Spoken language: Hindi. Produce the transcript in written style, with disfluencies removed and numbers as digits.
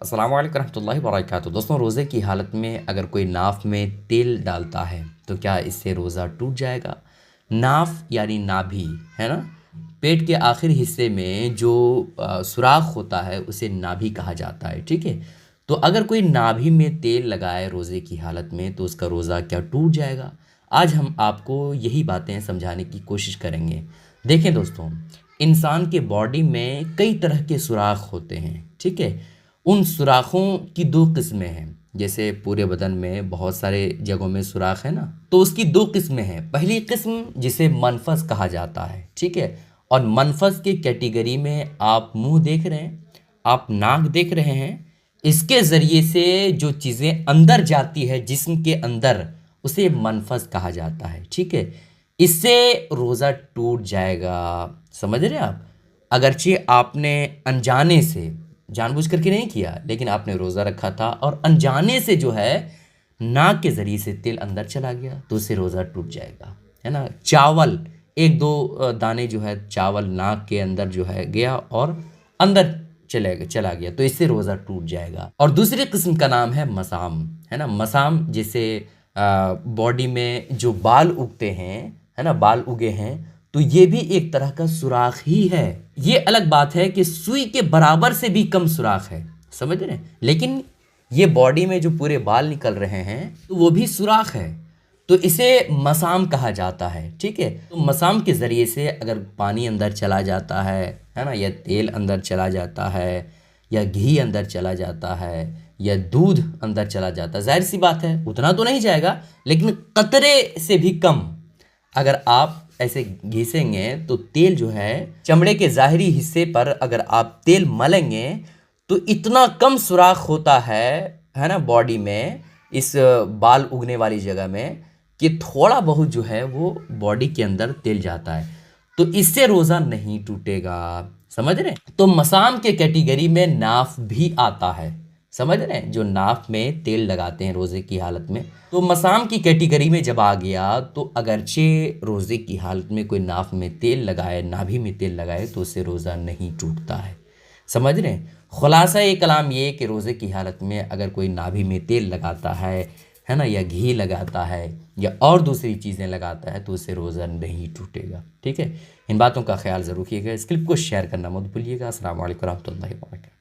अस्सलाम वालेकुम रहमतुल्लाहि व बरकातुहू। दोस्तों, रोज़े की हालत में अगर कोई नाफ़ में तेल डालता है तो क्या इससे रोज़ा टूट जाएगा? नाफ़ यानी नाभि, है ना? पेट के आखिर हिस्से में जो सुराख होता है उसे नाभि कहा जाता है, ठीक है? तो अगर कोई नाभि में तेल लगाए रोज़े की हालत में तो उसका रोज़ा क्या टूट जाएगा? आज हम आपको यही बातें समझाने की कोशिश करेंगे। देखें दोस्तों, इंसान के बॉडी में कई तरह के सुराख होते हैं, ठीक है? उन सुराखों की दो किस्में हैं। जैसे पूरे बदन में बहुत सारे जगहों में सुराख है ना, तो उसकी दो किस्में हैं। पहली किस्म जिसे मनफस कहा जाता है, ठीक है? और मनफस के कैटेगरी में आप मुंह देख रहे हैं, आप नाक देख रहे हैं, इसके ज़रिए से जो चीज़ें अंदर जाती है जिस्म के अंदर, उसे मनफस कहा जाता है, ठीक है? इससे रोज़ा टूट जाएगा। समझ रहे हैं आप? अगरचे आपने अनजाने से, जानबूझ करके नहीं किया, लेकिन आपने रोज़ा रखा था और अनजाने से जो है नाक के ज़रिए से तेल अंदर चला गया तो उससे रोज़ा टूट जाएगा, है ना? चावल, एक दो दाने जो है चावल नाक के अंदर जो है गया और अंदर चला गया तो इससे रोज़ा टूट जाएगा। और दूसरी किस्म का नाम है मसाम, है ना? मसाम जिसे बॉडी में जो बाल उगते हैं, है ना, बाल उगे हैं, तो ये भी एक तरह का सुराख ही है। ये अलग बात है कि सुई के बराबर से भी कम सुराख है, समझ रहे हैं? लेकिन ये बॉडी में जो पूरे बाल निकल रहे हैं तो वो भी सुराख है, तो इसे मसाम कहा जाता है, ठीक है? तो मसाम के ज़रिए से अगर पानी अंदर चला जाता है ना, या तेल अंदर चला जाता है, या घी अंदर चला जाता है, या दूध अंदर चला जाता है, जाहिर सी बात है उतना तो नहीं जाएगा, लेकिन कतरे से भी कम अगर आप ऐसे घिसेंगे तो तेल जो है चमड़े के ज़ाहिरी हिस्से पर अगर आप तेल मलेंगे तो इतना कम सुराख होता है ना, बॉडी में, इस बाल उगने वाली जगह में, कि थोड़ा बहुत जो है वो बॉडी के अंदर तेल जाता है, तो इससे रोज़ा नहीं टूटेगा। समझ रहे हैं? तो मसाम के कैटेगरी में नाफ भी आता है, समझ रहे हैं? जो नाफ में तेल लगाते हैं रोज़े की हालत में, तो मसाम की कैटेगरी में जब आ गया तो अगरचे रोज़े की हालत में कोई नाफ में तेल लगाए, नाभि में तेल लगाए, तो उससे रोज़ा नहीं टूटता है। समझ रहे हैं? खुलासा ये कलाम ये कि रोज़े की हालत में अगर कोई नाभि में तेल लगाता है ना, या घी लगाता है या और दूसरी चीज़ें लगाता है, तो उससे रोज़ा नहीं टूटेगा, ठीक है? इन बातों का ख्याल ज़रूर रखिएगा। इस क्लिप को शेयर करना मत भूलिएगा। अस्सलाम वालेकुम रहमतुल्लाहि व बरकातहू।